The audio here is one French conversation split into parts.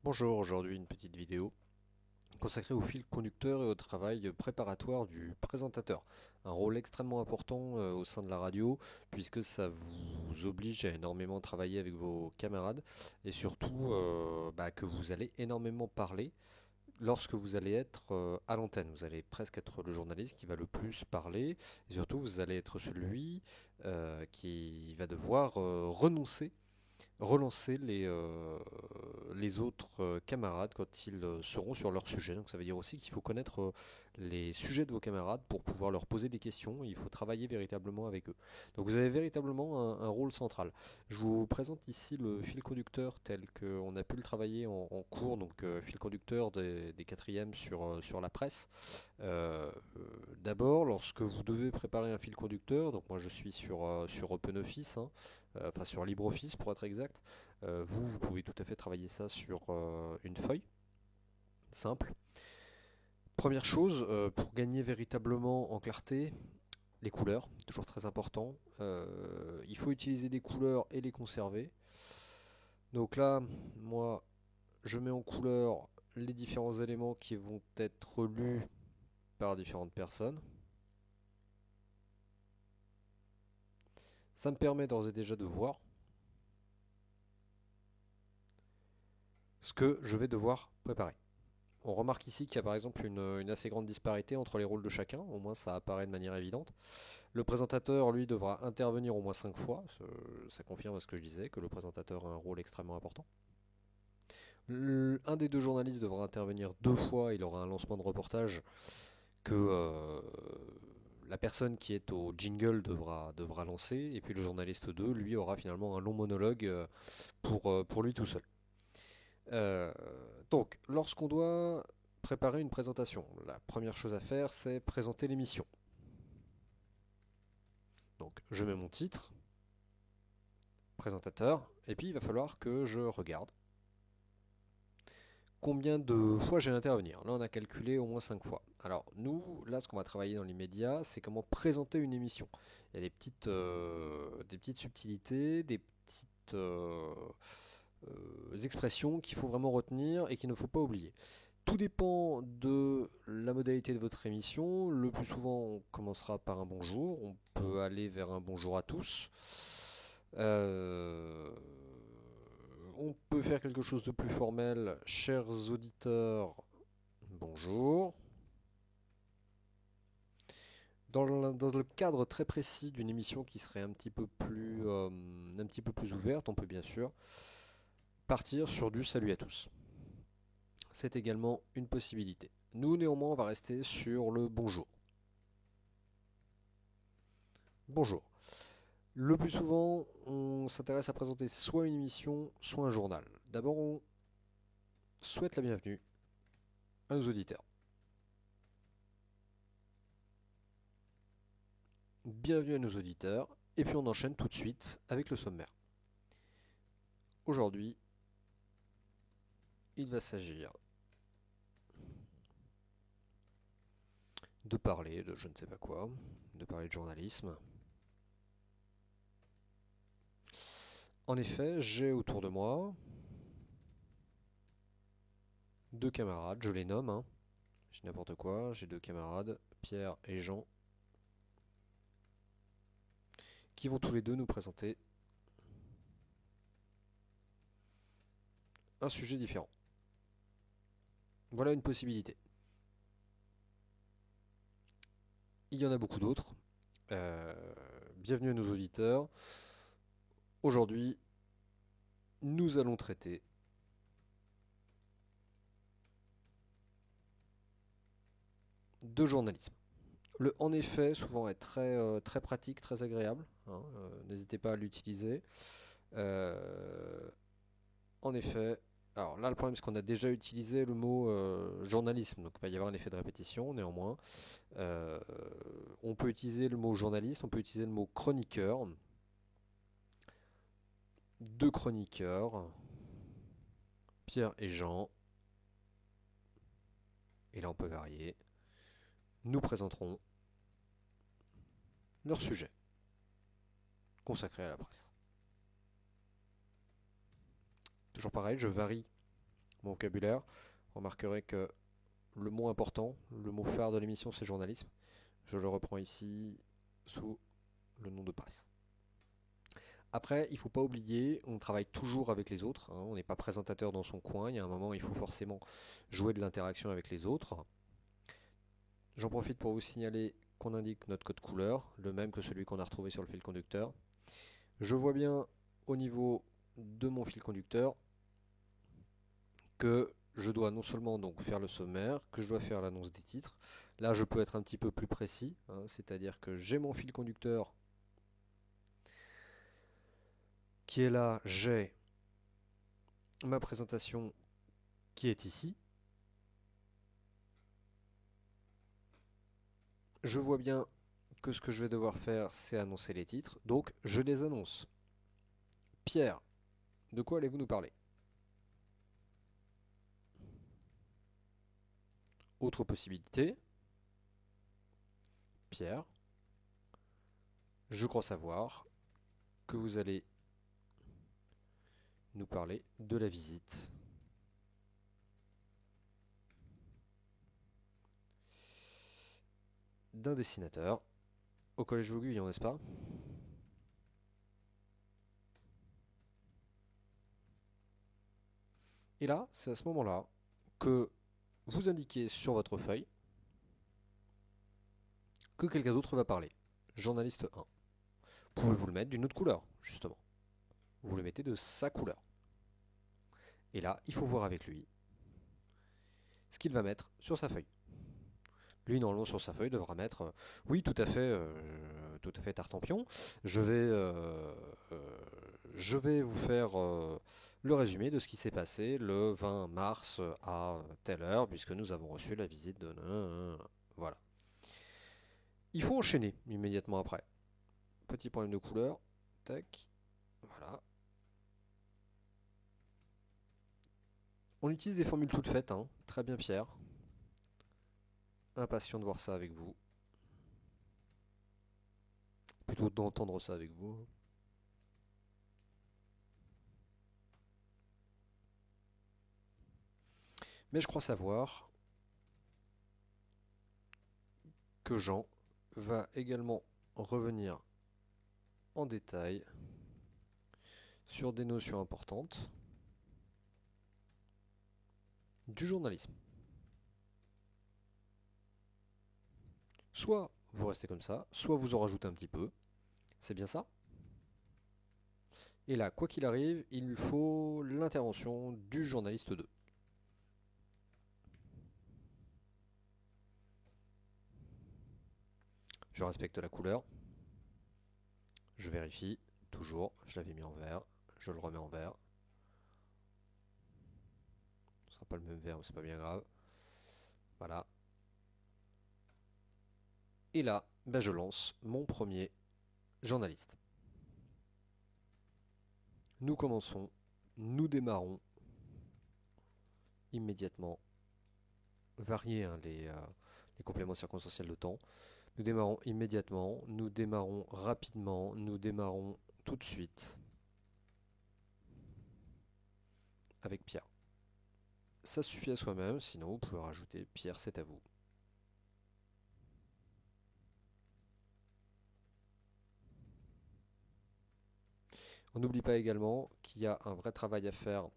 Bonjour, aujourd'hui une petite vidéo consacrée au fil conducteur et au travail préparatoire du présentateur. Un rôle extrêmement important au sein de la radio puisque ça vous oblige à énormément travailler avec vos camarades et surtout que vous allez énormément parler lorsque vous allez être à l'antenne. Vous allez presque être le journaliste qui va le plus parler et surtout vous allez être celui qui va devoir relancer les autres camarades quand ils seront sur leur sujet. Donc ça veut dire aussi qu'il faut connaître les sujets de vos camarades pour pouvoir leur poser des questions. Il faut travailler véritablement avec eux. Donc vous avez véritablement un rôle central. Je vous présente ici le fil conducteur tel qu'on a pu le travailler en cours, donc fil conducteur des quatrièmes sur la presse. Euh, D'abord, lorsque vous devez préparer un fil conducteur, donc moi je suis sur OpenOffice, hein, enfin sur LibreOffice pour être exact, vous pouvez tout à fait travailler ça sur une feuille simple. Première chose, pour gagner véritablement en clarté, les couleurs, toujours très important. Il faut utiliser des couleurs et les conserver. Donc là, moi, je mets en couleur les différents éléments qui vont être lus par différentes personnes. Ça me permet d'ores et déjà de voir ce que je vais devoir préparer. On remarque ici qu'il y a par exemple une assez grande disparité entre les rôles de chacun, au moins ça apparaît de manière évidente. Le présentateur, lui, devra intervenir au moins 5 fois, ça confirme ce que je disais, que le présentateur a un rôle extrêmement important. Un des deux journalistes devra intervenir 2 fois, il aura un lancement de reportage que la personne qui est au jingle devra lancer, et puis le journaliste 2, lui, aura finalement un long monologue pour lui tout seul. Euh, donc, lorsqu'on doit préparer une présentation, la première chose à faire, c'est présenter l'émission. Donc, je mets mon titre, présentateur, et puis il va falloir que je regarde combien de fois j'ai à intervenir. Là, on a calculé au moins 5 fois. Alors, nous, là, ce qu'on va travailler dans l'immédiat, c'est comment présenter une émission. Il y a des petites subtilités, des petites expressions qu'il faut vraiment retenir et qu'il ne faut pas oublier. Tout dépend de la modalité de votre émission. Le plus souvent, on commencera par un bonjour. On peut aller vers un bonjour à tous. Euh, on peut faire quelque chose de plus formel. Chers auditeurs, bonjour. Dans le cadre très précis d'une émission qui serait un petit peu plus ouverte, on peut bien sûr partir sur du salut à tous. C'est également une possibilité. Nous, néanmoins, on va rester sur le bonjour. Bonjour. Le plus souvent, on s'intéresse à présenter soit une émission, soit un journal. D'abord, on souhaite la bienvenue à nos auditeurs. Bienvenue à nos auditeurs, et puis on enchaîne tout de suite avec le sommaire. Aujourd'hui, il va s'agir de parler de je ne sais pas quoi, de parler de journalisme. En effet, j'ai autour de moi 2 camarades, je les nomme, hein. J'ai n'importe quoi, j'ai 2 camarades, Pierre et Jean, qui vont tous les deux nous présenter un sujet différent. Voilà une possibilité. Il y en a beaucoup d'autres. Euh, Bienvenue à nos auditeurs. Aujourd'hui, nous allons traiter de journalisme. Le en effet souvent est très pratique, très agréable, hein, n'hésitez pas à l'utiliser. Euh, En effet, alors là le problème c'est qu'on a déjà utilisé le mot journalisme, donc il va y avoir un effet de répétition néanmoins. Euh, on peut utiliser le mot journaliste, on peut utiliser le mot chroniqueur. 2 chroniqueurs, Pierre et Jean, et là on peut varier, nous présenterons leur sujet consacré à la presse. Toujours pareil, je varie mon vocabulaire, vous remarquerez que le mot important, le mot phare de l'émission, c'est journalisme. Je le reprends ici sous le nom de presse. Après, il ne faut pas oublier, on travaille toujours avec les autres, hein, on n'est pas présentateur dans son coin, il y a un moment il faut forcément jouer de l'interaction avec les autres. J'en profite pour vous signaler qu'on indique notre code couleur, le même que celui qu'on a retrouvé sur le fil conducteur. Je vois bien au niveau de mon fil conducteur que je dois non seulement donc faire le sommaire, que je dois faire l'annonce des titres. Là, je peux être un petit peu plus précis, hein, c'est-à-dire que j'ai mon fil conducteur qui est là, j'ai ma présentation qui est ici. Je vois bien que ce que je vais devoir faire, c'est annoncer les titres, donc je les annonce. Pierre, de quoi allez-vous nous parler? Autre possibilité, Pierre, je crois savoir que vous allez nous parler de la visite d'un dessinateur au Collège Vauguyon, n'est-ce pas? Et là, c'est à ce moment-là que vous indiquez sur votre feuille que quelqu'un d'autre va parler. Journaliste 1. Pouvez-vous le mettre d'une autre couleur, justement. Vous le mettez de sa couleur. Et là, il faut voir avec lui ce qu'il va mettre sur sa feuille. Lui, normalement, sur sa feuille, devra mettre oui, tout à fait, Tartampion. Je vais vous faire le résumé de ce qui s'est passé le 20 mars à telle heure, puisque nous avons reçu la visite de... Voilà. Il faut enchaîner immédiatement après. Petit problème de couleur. Tac. Voilà. On utilise des formules toutes faites, hein. Très bien, Pierre. Impatient de voir ça avec vous. Plutôt d'entendre ça avec vous. Mais je crois savoir que Jean va également revenir en détail sur des notions importantes du journalisme. Soit vous restez comme ça, soit vous en rajoutez un petit peu. C'est bien ça? Et là, quoi qu'il arrive, il faut l'intervention du journaliste 2. Je respecte la couleur. Je vérifie, toujours. Je l'avais mis en vert. Je le remets en vert. Ce sera pas le même vert, mais c'est pas bien grave. Voilà. Et là, ben je lance mon premier journaliste. Nous commençons, nous démarrons immédiatement. Varier hein, les compléments circonstanciels de temps. Nous démarrons immédiatement, nous démarrons rapidement, nous démarrons tout de suite avec Pierre. Ça suffit à soi-même, sinon vous pouvez rajouter Pierre, c'est à vous. On n'oublie pas également qu'il y a un vrai travail à faire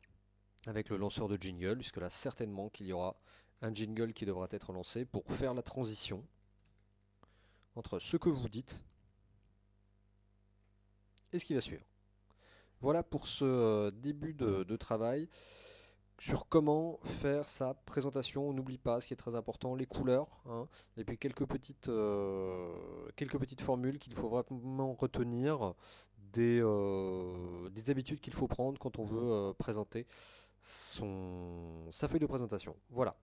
avec le lanceur de jingle, puisque là certainement qu'il y aura un jingle qui devra être lancé pour faire la transition entre ce que vous dites et ce qui va suivre. Voilà pour ce début de travail sur comment faire sa présentation. On n'oublie pas ce qui est très important, les couleurs, hein, et puis quelques petites formules qu'il faut vraiment retenir, des habitudes qu'il faut prendre quand on veut présenter sa feuille de présentation. Voilà.